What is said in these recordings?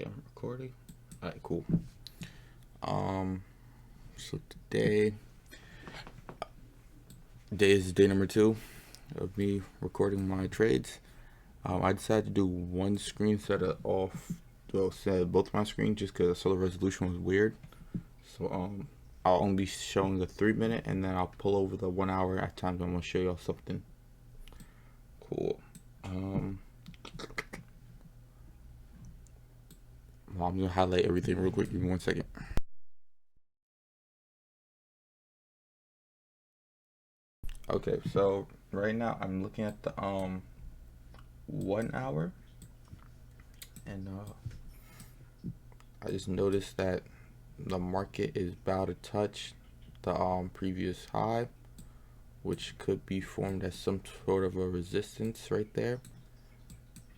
I'm recording. Alright, cool. So today is day number 2 of me recording my trades. I decided to do one screen instead of set both my screens just because I saw the resolution was weird. So I'll only be showing the 3-minute, and then I'll pull over the 1 hour at times. I'm gonna show y'all something cool. Well, I'm gonna highlight everything real quick. Give me 1 second. Okay, so right now I'm looking at the 1 hour, and I just noticed that the market is about to touch the previous high, which could be formed as some sort of a resistance right there.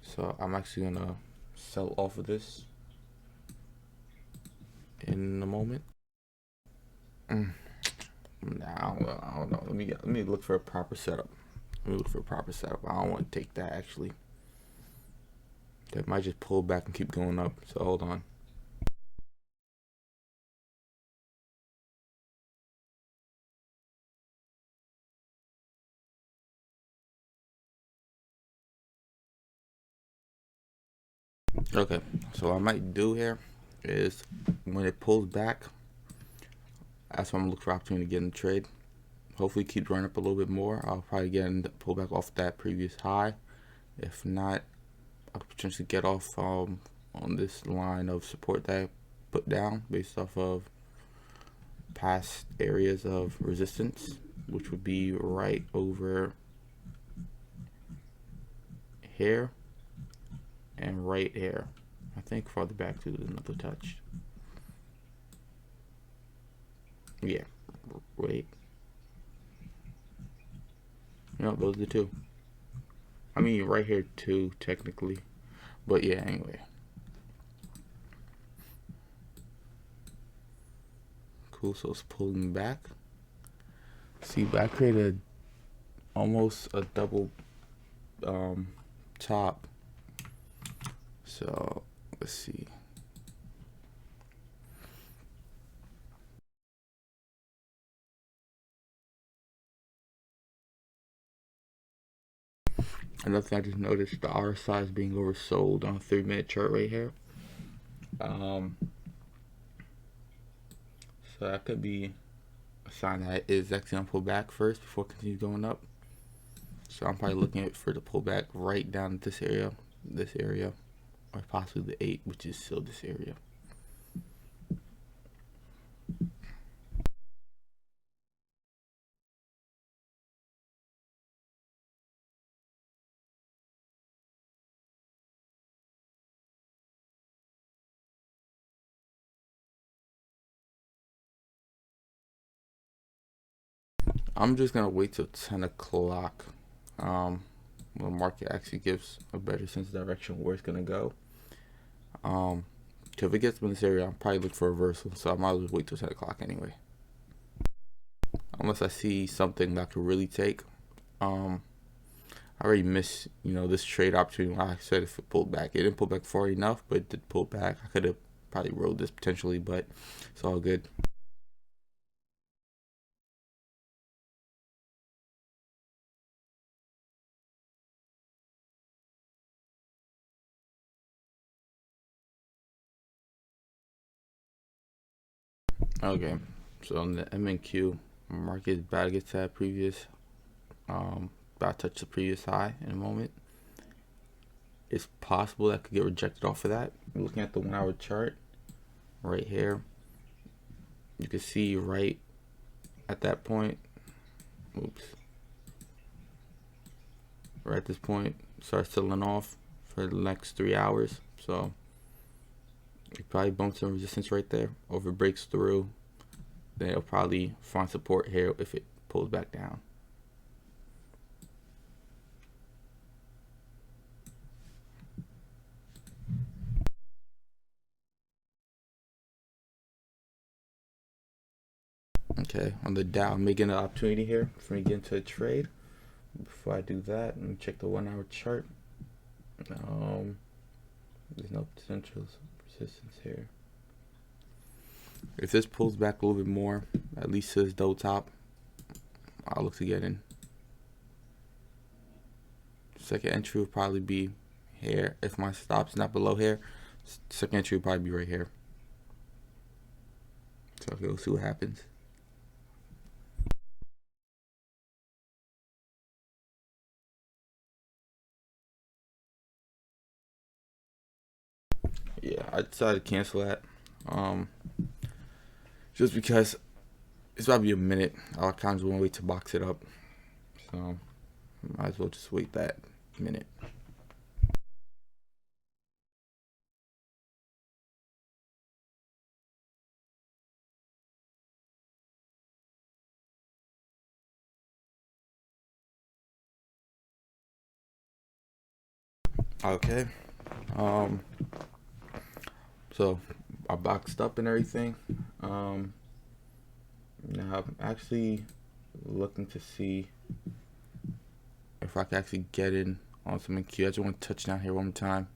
So I'm actually gonna sell off of this in a moment. Now I don't know. Let me look for a proper setup. I don't want to take that actually. That might just pull back and keep going up. So hold on. Okay, so what I might do here is when it pulls back, that's when I'm looking for opportunity to get in the trade. Hopefully keep running up a little bit more. I'll probably pull back off that previous high. If not, I'll potentially get off on this line of support that I put down based off of past areas of resistance, which would be right over here and right here. I think farther back to another touch. Yeah, wait. No, those are the two. I mean, right here too, technically. But yeah, anyway. Cool, so it's pulling back. See, but I created almost a double top. So let's see. Another thing I just noticed, the RSI is being oversold on a 3-minute chart right here. So that could be a sign that it is actually gonna pull back first before it continues going up. So I'm probably looking at for the pullback right down at this area, or possibly the 8, which is still this area. I'm just gonna wait till 10 o'clock. When the market actually gives a better sense of direction where it's gonna go. So if it gets in this area, I'll probably look for a reversal. So I might as well wait till 10 o'clock anyway. Unless I see something that I could really take. I already missed, this trade opportunity. Like I said, if it pulled back, it didn't pull back far enough, but it did pull back. I could have probably rode this potentially, but it's all good. Okay, so on the MNQ, market is about to get to that previous, about to touch the previous high in a moment. It's possible that could get rejected off of that. Looking at the 1 hour chart right here, you can see right at that point, right at this point, starts selling off for the next 3 hours. So it probably bumps some resistance right there. Over breaks through, then it'll probably find support here if it pulls back down. Okay, on the Dow, I'm making an opportunity here for me to get into a trade. Before I do that, let me check the 1 hour chart. There's no potential resistance here. If this pulls back a little bit more, at least to this double top, I'll look to get in. Second entry will probably be here. If my stop's not below here, second entry will probably be right here. So okay, we'll see what happens. Yeah, I decided to cancel that. Just because it's about to be a minute. I kind of want to wait to box it up. So might as well just wait that minute. Okay. So I boxed up and everything. Now I'm actually looking to see if I can actually get in on some MQ. I just want to touch down here one more time.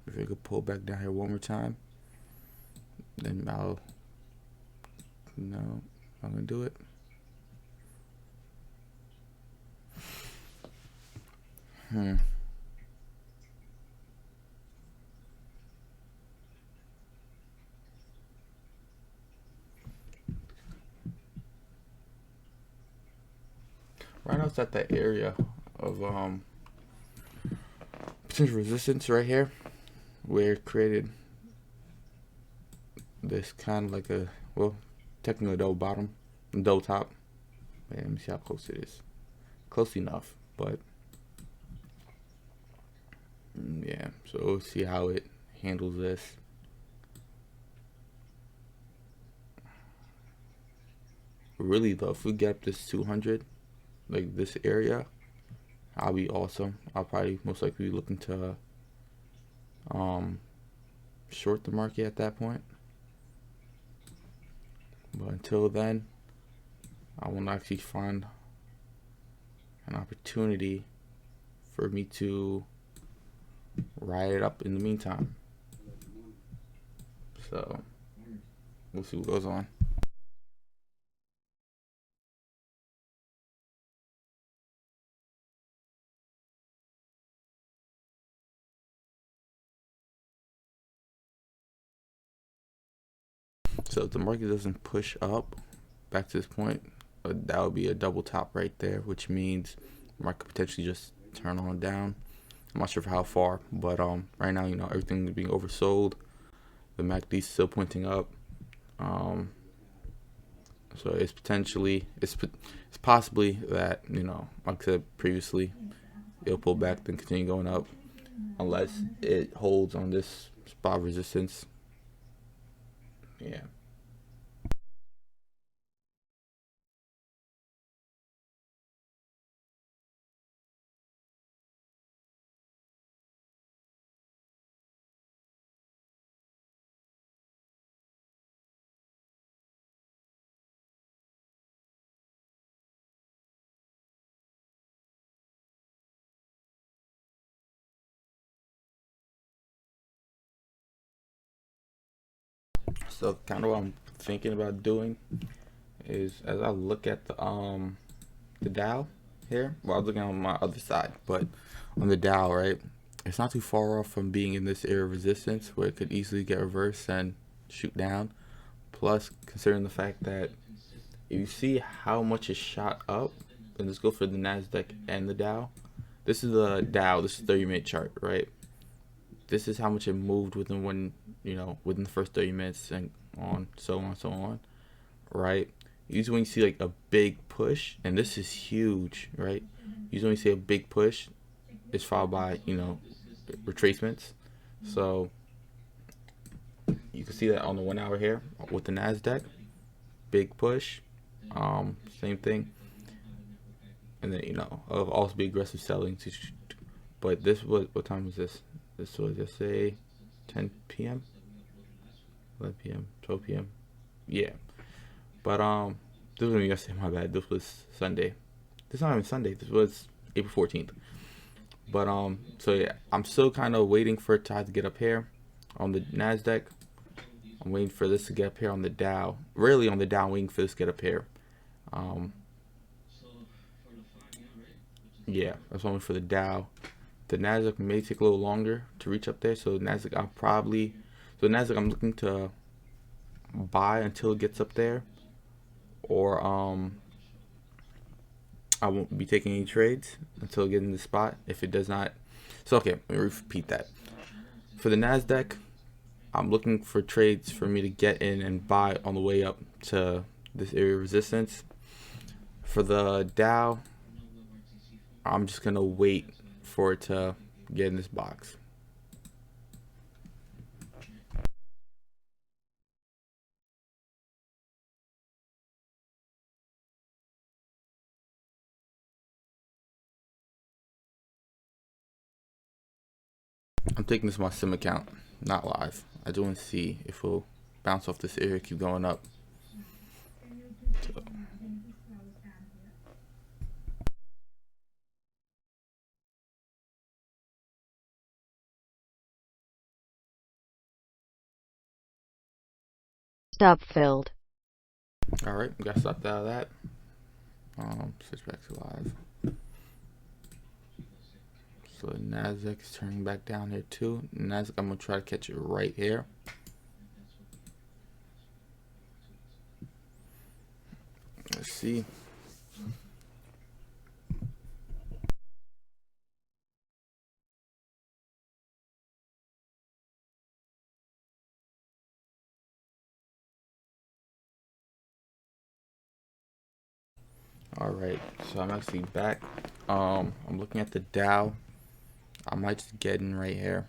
If I could pull back down here one more time, then I'm gonna do it. Right now it's at that area of potential resistance right here, where it created this kind of like a, well, technically a double bottom, double top. Wait, let me see how close it is. Close enough, but yeah. So we'll see how it handles this. Really though, if we get up this 200, like this area, I'll be awesome. I'll probably most likely be looking to short the market at that point. But until then, I want to actually find an opportunity for me to ride it up in the meantime. So we'll see what goes on. So if the market doesn't push up back to this point, that would be a double top right there, which means the market could potentially just turn on down. I'm not sure for how far, but right now, everything is being oversold. The MACD is still pointing up. So it's possibly that, like I said previously, it'll pull back then continue going up, unless it holds on this spot resistance. Yeah. So kind of what I'm thinking about doing is, as I look at the Dow here, well, I was looking on my other side, but on the Dow, right, it's not too far off from being in this area of resistance where it could easily get reversed and shoot down. Plus, considering the fact that if you see how much it shot up, and let's go for the Nasdaq and the Dow. This is the Dow. This is 30-minute chart, right? This is how much it moved within within the first 30 minutes and so on, right? Usually when you see like a big push, and this is huge, right? Usually when you see a big push, it's followed by, retracements. So you can see that on the 1 hour here with the Nasdaq, big push, same thing. And then, it'll also be aggressive selling. But this was, what time was this? This was, just say, 10 p.m., 11 p.m., 12 p.m. Yeah. But this wasn't yesterday, my bad. This was Sunday. This is not even Sunday. This was April 14th. But so yeah, I'm still kind of waiting for it to have to get up here on the Nasdaq. I'm waiting for this to get up here on the Dow. Really on the Dow, I'm waiting for this to get up here. Um, yeah, that's only for the Dow. The Nasdaq may take a little longer to reach up there. So Nasdaq, Nasdaq, I'm looking to buy until it gets up there, or I won't be taking any trades until getting the spot. If it does not, so okay, let me repeat that. For the Nasdaq, I'm looking for trades for me to get in and buy on the way up to this area of resistance. For the Dow, I'm just gonna wait for it to get in this box. I'm taking this as my sim account, not live. I just want to see if we'll bounce off this area, keep going up. So, Stop filled. all right, got stopped out of that. Switch back to live. So the Nasdaq is turning back down here too. Nasdaq, I'm gonna try to catch it right here. Let's see. All right, so I'm actually back. I'm looking at the Dow. I might just get in right here.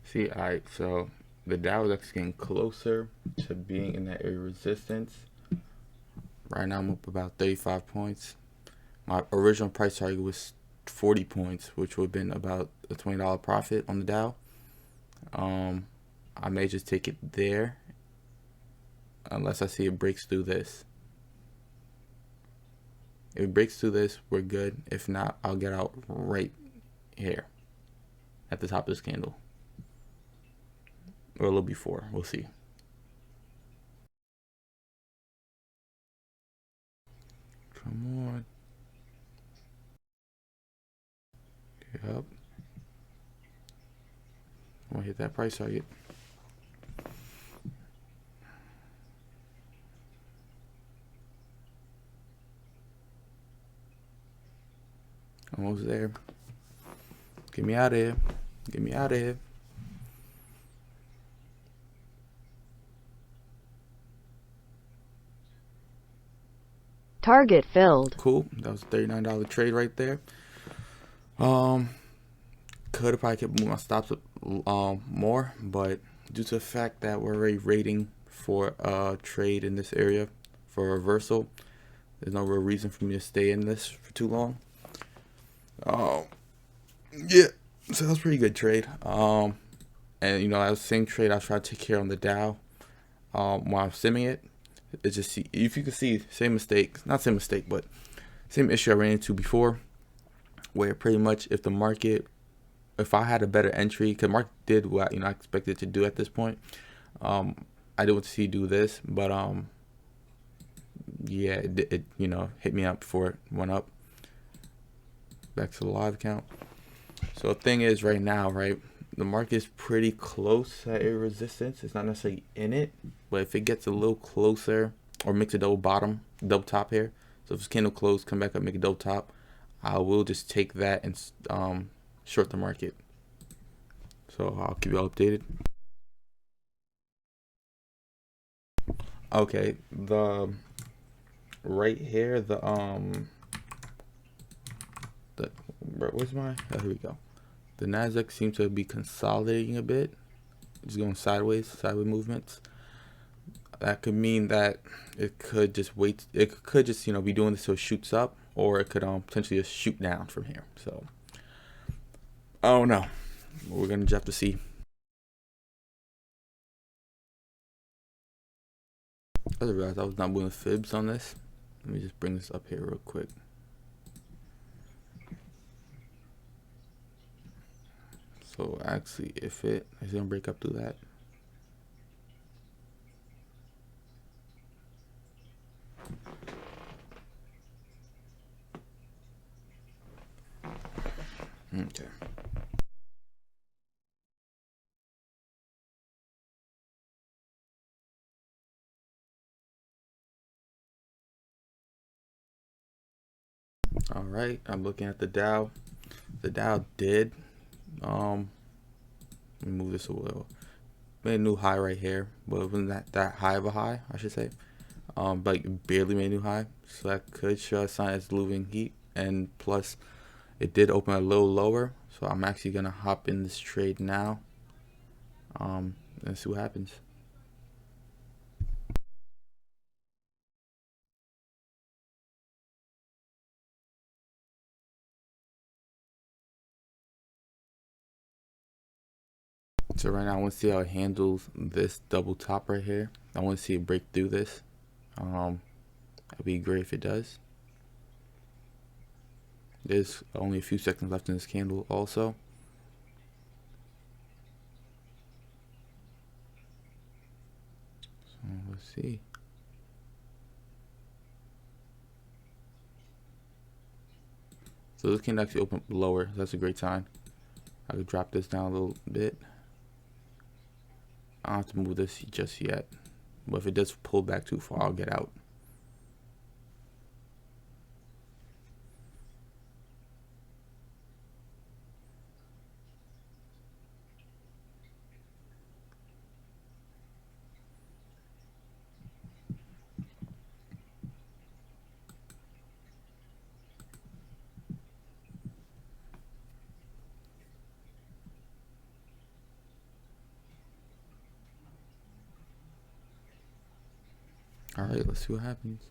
See, alright, so the Dow is actually getting closer to being in that area of resistance. Right now I'm up about 35 points. My original price target was 40 points, which would have been about a $20 profit on the Dow. I may just take it there unless I see it breaks through this. If it breaks through this, we're good. If not, I'll get out right here at the top of this candle. Or a little before, we'll see. Come on. Yep. I'm gonna hit that price target. Almost there. Get me out of here. Get me out of here. Target filled. Cool. That was a $39 trade right there. Could have probably kept moving my stops more, but due to the fact that we're already rating for a trade in this area for a reversal, there's no real reason for me to stay in this for too long. Yeah, so that was a pretty good trade. And you know, that was the same trade I was trying to take care on the Dow. While I'm simming it, it's just if you can see, same mistake, not same mistake, but same issue I ran into before, where pretty much if I had a better entry, because market did what I expected it to do at this point. I didn't want to see do this, but yeah, it hit me up before it went up. Back to the live account. So the thing is, right now, right, the market is pretty close at area resistance. It's not necessarily in it, but if it gets a little closer or makes a double top here, so if this candle close, come back up, make a double top, I will just take that and short the market. So I'll keep you all updated. Okay, the right here, where's my? Oh, here we go. The Nasdaq seems to be consolidating a bit. It's going sideways movements. That could mean that it could just wait. It could just be doing this so it shoots up, or it could potentially just shoot down from here. So I don't know. We're gonna just have to see. I just realized I was not doing fibs on this. Let me just bring this up here real quick. So actually, if it is gonna break up through that. Okay. All right, I'm looking at the Dow. The Dow did let me move this a little. Made a new high right here, but it wasn't that high of a high, I should say. But barely made a new high, so that could show a sign it's losing heat. And plus, it did open a little lower, so I'm actually gonna hop in this trade now. And see what happens. So right now I want to see how it handles this double top right here. I want to see it break through this. It'd be great if it does. There's only a few seconds left in this candle also. So let's see. So this can actually open lower. That's a great sign. I could drop this down a little bit. I don't have to move this just yet. But if it does pull back too far, I'll get out. All right, let's see what happens.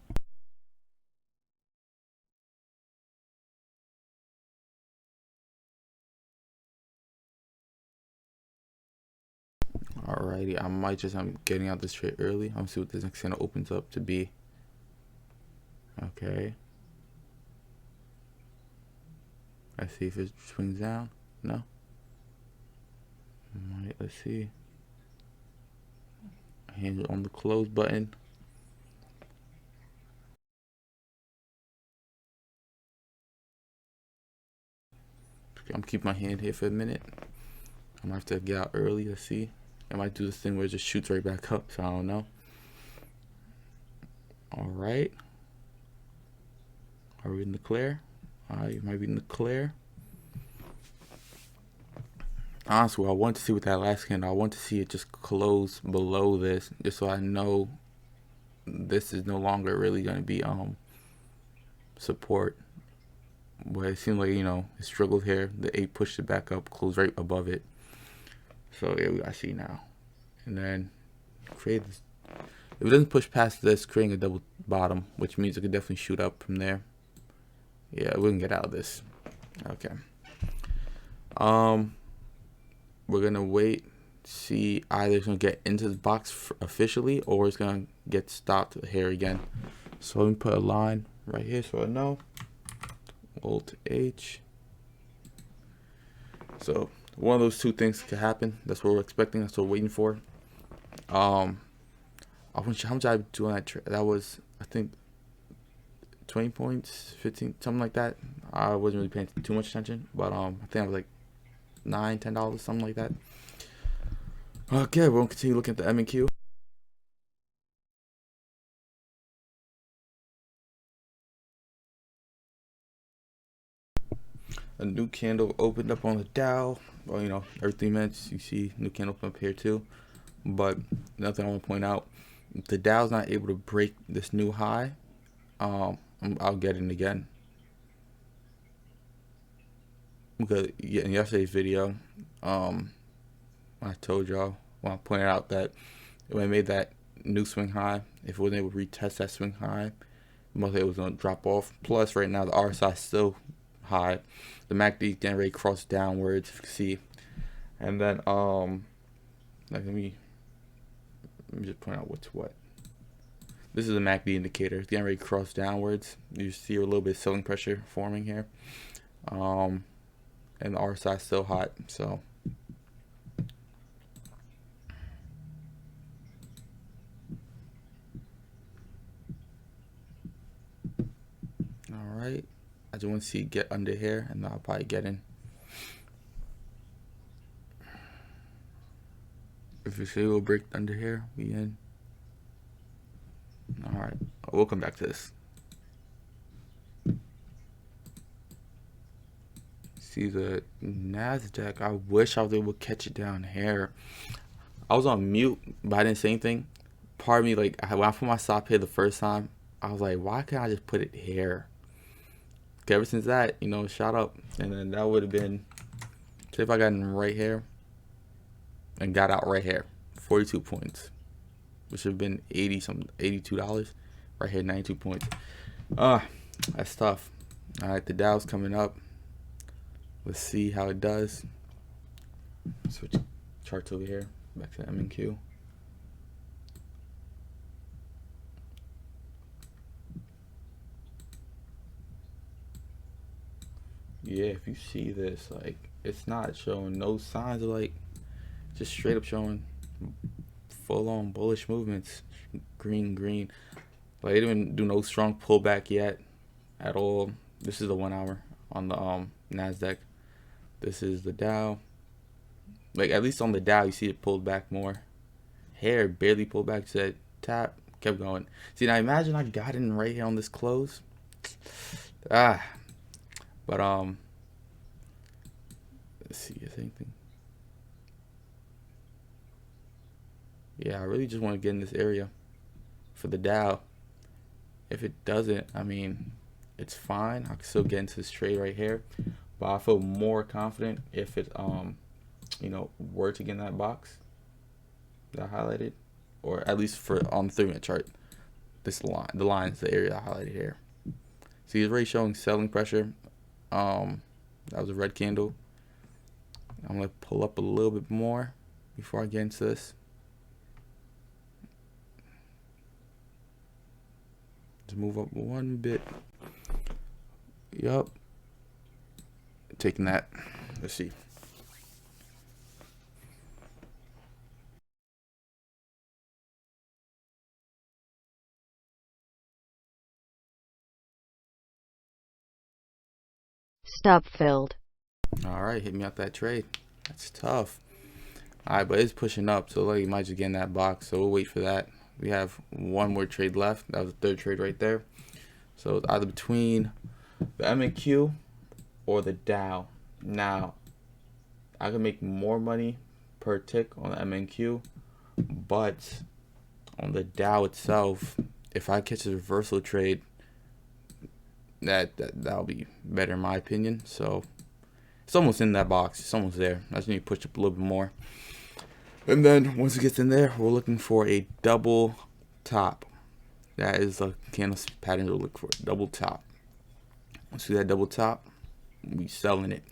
Alrighty, I might just, I'm getting out this trade early. I'm gonna see what this next candle opens up to be. Okay. Let's see if it swings down. No. Alright, let's see. Hand on the close button. I'm keeping my hand here for a minute. I might have to get out early. Let's see. I might do this thing where it just shoots right back up, so I don't know. Alright. Are we in the clear? You might be in the clear. Honestly, I want to see what that last candle, I want to see it just close below this, just so I know this is no longer really going to be support. But it seemed like, you know, it struggled here. The 8 pushed it back up, closed right above it. So yeah, we gotta see now. And then create this. If it doesn't push past this, creating a double bottom, which means it could definitely shoot up from there. Yeah, we can get out of this. Okay. We're gonna wait, see either it's gonna get into the box officially or it's gonna get stopped here again. So let me put a line right here so I know. Alt H. So one of those two things could happen. That's what we're expecting. That's what we're waiting for. How much I do on that trade? That was, I think, 20 points, 15, something like that. I wasn't really paying too much attention, but I think I was like $9, $10, something like that. Okay, we'll continue looking at the M&Q. A new candle opened up on the Dow. Well, you know, every 3 minutes you see new candle up here too. But nothing I want to point out, the Dow's not able to break this new high. I'll get it again. Because in yesterday's video, I told y'all, when I pointed out that when I made that new swing high, if it wasn't able to retest that swing high, most likely it was going to drop off. Plus, right now the RSI is still high. The MACD getting ready to cross downwards, if you can see. And then like let me just point out what's what. This is a MACD indicator. It's getting ready to cross downwards. You see a little bit of selling pressure forming here. And the RSI is still hot, so alright. I just want to see it get under here, and I'll probably get in. If you see we'll break under here, we in. Alright, we'll come back to this. See the NASDAQ. I wish I was able to catch it down here. I was on mute, but I didn't say anything. Part of me, like, when I put my stop here the first time, I was like, why can't I just put it here? Ever since that, you know, shot up. And then that would have been, say if I got in right here and got out right here, 42 points, which would have been $82. Right here, 92 points. That's tough. All right, the Dow's coming up. Let's see how it does. Switch charts over here, back to MNQ. Yeah, if you see this, like, it's not showing no signs of, like, just straight up showing full-on bullish movements. Green. Like, it didn't do no strong pullback yet at all. This is the 1 hour on the NASDAQ. This is the Dow. Like, at least on the Dow, you see it pulled back more. Hair barely pulled back, said tap, kept going. See, now imagine I got in right here on this close. But let's see, is anything? Yeah, I really just want to get in this area for the Dow. If it doesn't, I mean, it's fine. I can still get into this trade right here, but I feel more confident if it you know, were to get in that box that I highlighted, or at least for on the 3-minute chart. This line, the line is the area I highlighted here. See, it's already showing selling pressure. That was a red candle. I'm gonna pull up a little bit more before I get into this. Just move up one bit. Yup. Taking that. Let's see. Stop filled. All right, hit me out that trade. That's tough. All right, but it's pushing up, so like you might just get in that box. So we'll wait for that. We have one more trade left. That was the third trade right there. So it's either between the MNQ or the Dow. Now, I can make more money per tick on the MNQ, but on the Dow itself, if I catch a reversal trade, that'll be better in my opinion. So it's almost in that box. It's almost there. I just need to push up a little bit more. And then once it gets in there, we're looking for a double top. That is the candle pattern we're looking for. Double top. Once we see that double top, we selling it.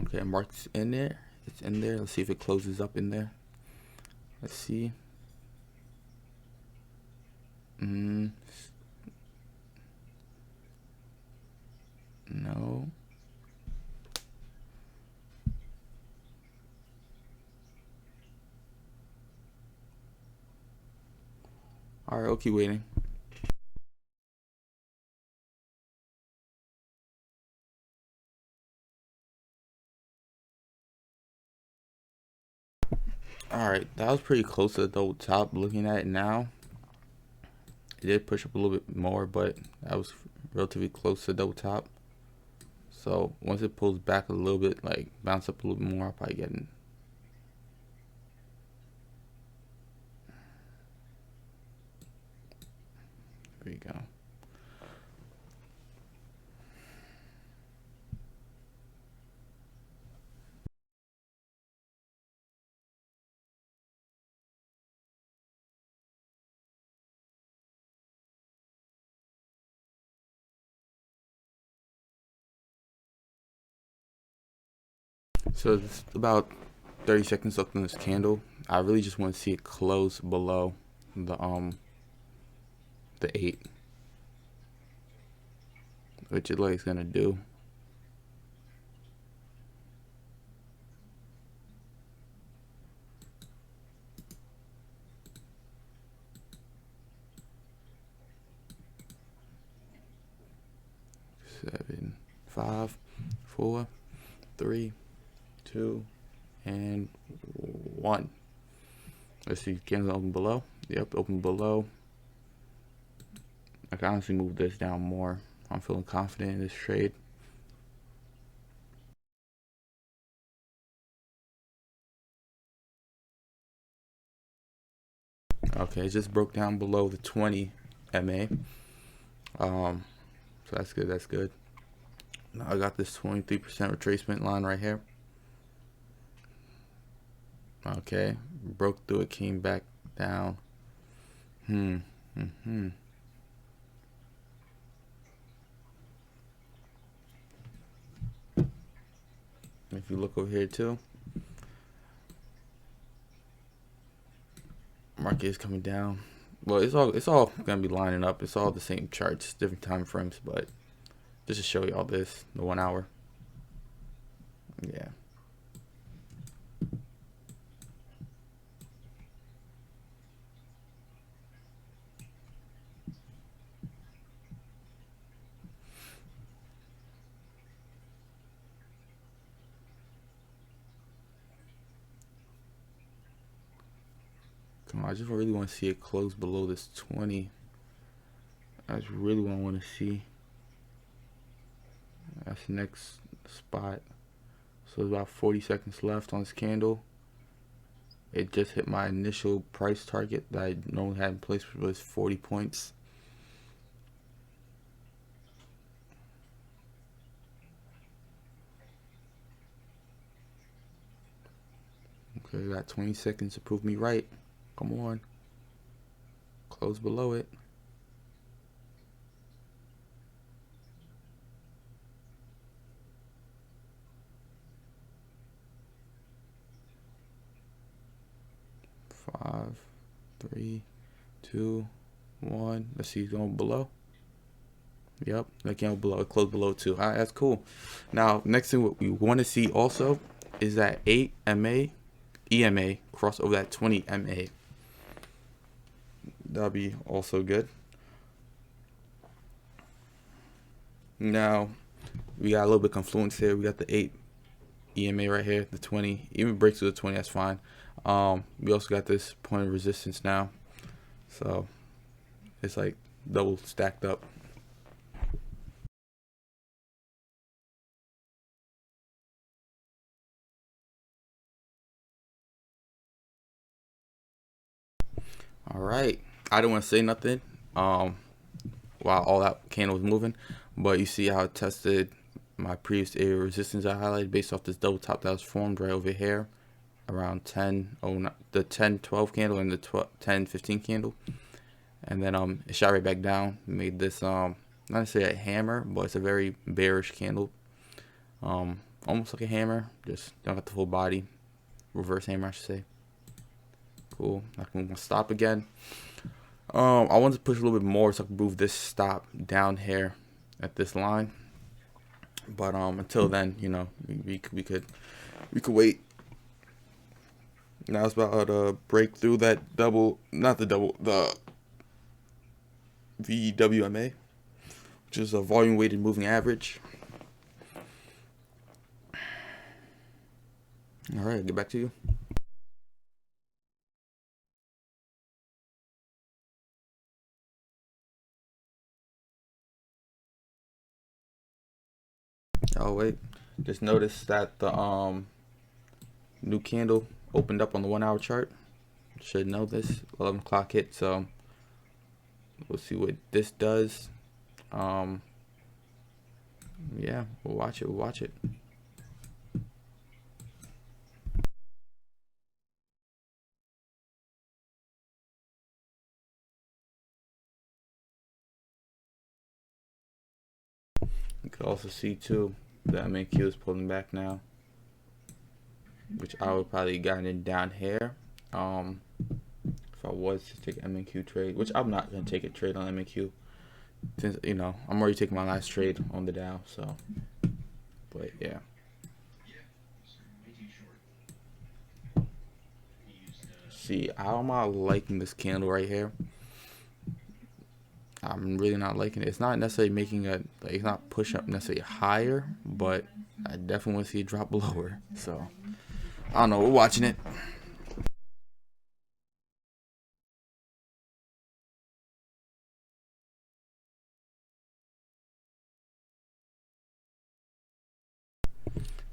Okay, mark's in there. It's in there. Let's see if it closes up in there. Let's see. No. All right, I'll keep waiting. All right, that was pretty close to the double top. Looking at it now, it did push up a little bit more, but that was relatively close to double top. So once it pulls back a little bit, like bounce up a little bit more, I'll probably get in. There you go. So it's about 30 seconds left on this candle. I really just want to see it close below the 8, which it like it's gonna do. Seven, 5, 4, 3, 2, and 1. Let's see, candle open below. Yep, open below. I can honestly move this down more. I'm feeling confident in this trade. Okay, it just broke down below the 20 MA. So that's good. That's good. Now I got this 23% retracement line right here. Okay, broke through it, came back down. If you look over here too, market is coming down. Well, it's all gonna be lining up. It's all the same charts, different time frames, but just to show y'all this, the 1 hour. Yeah. Come on, I just really want to see it close below this 20. That's really what I want to see. That's the next spot. So there's about 40 seconds left on this candle. It just hit my initial price target that I normally had in place, which was 40 points. Okay, got 20 seconds to prove me right. Come on. Close below it. Five, 3, 2, 1. Let's see, it's going below. Yep, that candle below. It closed below too. All right, that's cool. Now, next thing what we want to see also is that 8 MA, EMA cross over that 20 MA. That'll be also good. Now, we got a little bit of confluence here. We got the 8 EMA right here, the 20. Even breaks through the 20, that's fine. We also got this point of resistance now. So, it's like double stacked up. All right, I didn't want to say nothing while all that candle was moving, but you see how it tested my previous area of resistance I highlighted based off this double top that was formed right over here around 10:09, the 10:12 candle and the 10:15 candle, and then it shot right back down, made this not to say a hammer, but it's a very bearish candle, almost like a hammer, just don't got the full body, reverse hammer I should say. Cool. I can move my stop again. I want to push a little bit more so I can move this stop down here at this line. But until then, you know, we could wait. Now it's about to break through that double, not the double, the VWMA, which is a volume weighted moving average. All right, get back to you. Oh wait, just noticed that the new candle opened up on the 1 hour chart. Should know this. 11 o'clock hit, so we'll see what this does. Yeah, we'll watch it. We'll watch it. You can also see too that MAQ is pulling back now. which I would probably gotten it down here. If I was to take an MNQ trade, which I'm not gonna take a trade on MNQ, since I'm already taking my last trade on the Dow. So, but yeah. See, I'm not liking this candle right here. I'm really not liking it. It's not necessarily making it's not push up necessarily higher, but I definitely want to see it drop lower. So I don't know. We're watching it.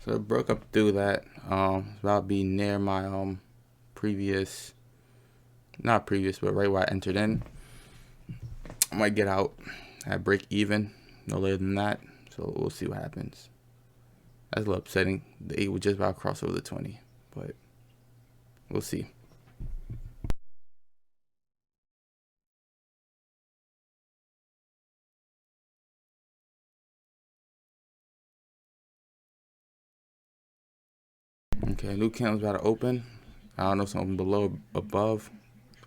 So it broke up through that. It's about to be near my previous, not previous, but right where I entered in. I might get out at break even, no later than that. So we'll see what happens. That's a little upsetting. The 8 would just about cross over the 20, but we'll see. Okay, new candle's about to open. I don't know if something below, above,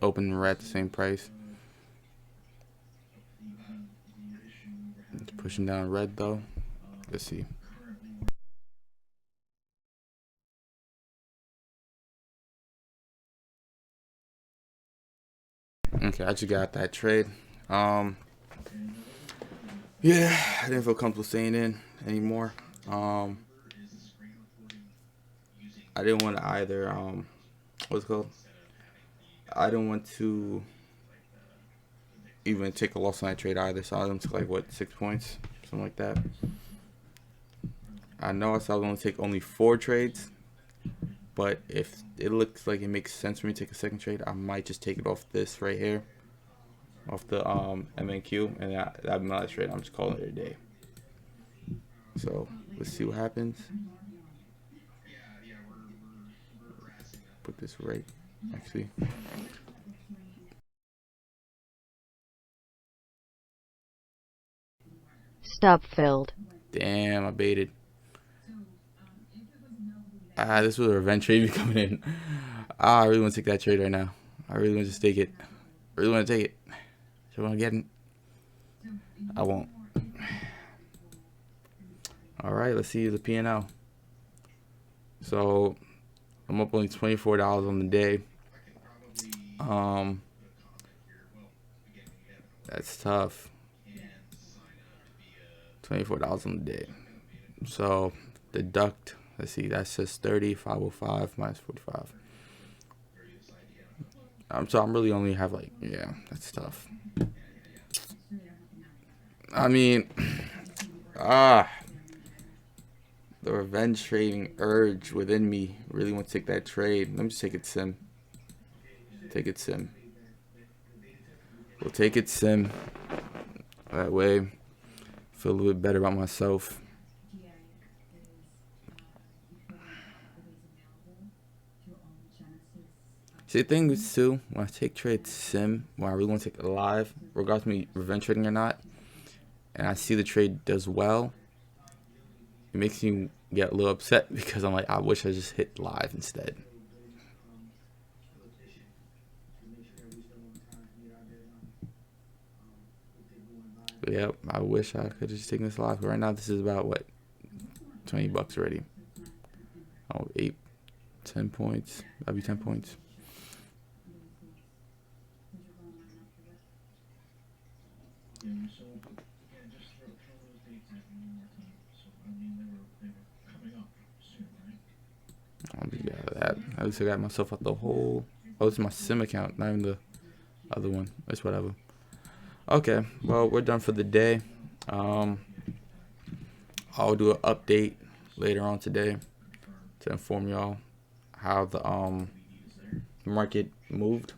open and red at the same price. It's pushing down red though. Let's see. Okay, I just got that trade. Yeah, I didn't feel comfortable staying in anymore. I didn't want to either. What's it called? I didn't want to even take a loss on that trade either. So I went to like what 6 points, something like that. I know I said I was going to take only 4 trades, but if it looks like it makes sense for me to take a second trade, I might just take it off this right here, off the MNQ, and that'll be my last trade. I'm just calling it a day. So let's see what happens. Put this right, actually. Stop filled. Damn, I baited. This was a revenge trade coming in. I really want to take that trade right now. I really want to just take it. I really want to take it. So I want to get it. I won't. All right, let's see the P&L. So I'm up only $24 on the day. That's tough. $24 on the day. So deduct. Let's see. That says 30, 505 minus 45. So I'm really only have like, yeah, that's tough. I mean, the revenge trading urge within me really want to take that trade. Let me just take it sim. Take it sim. We'll take it sim. That way, I feel a little bit better about myself. See, the thing is too, when I take trades sim, when I really want to take it live, regardless of me revenge trading or not, and I see the trade does well, it makes me get a little upset because I'm like, I wish I just hit live instead. But yeah, I wish I could have just taken this live. But right now, this is about what, $20 already. Oh, 8, 10 points. That'd be 10 points. I'll be out of that. At least I got myself out the whole. Oh, this is my sim account, not even the other one. It's whatever. Okay, well, we're done for the day. I'll do an update later on today to inform y'all how the market moved.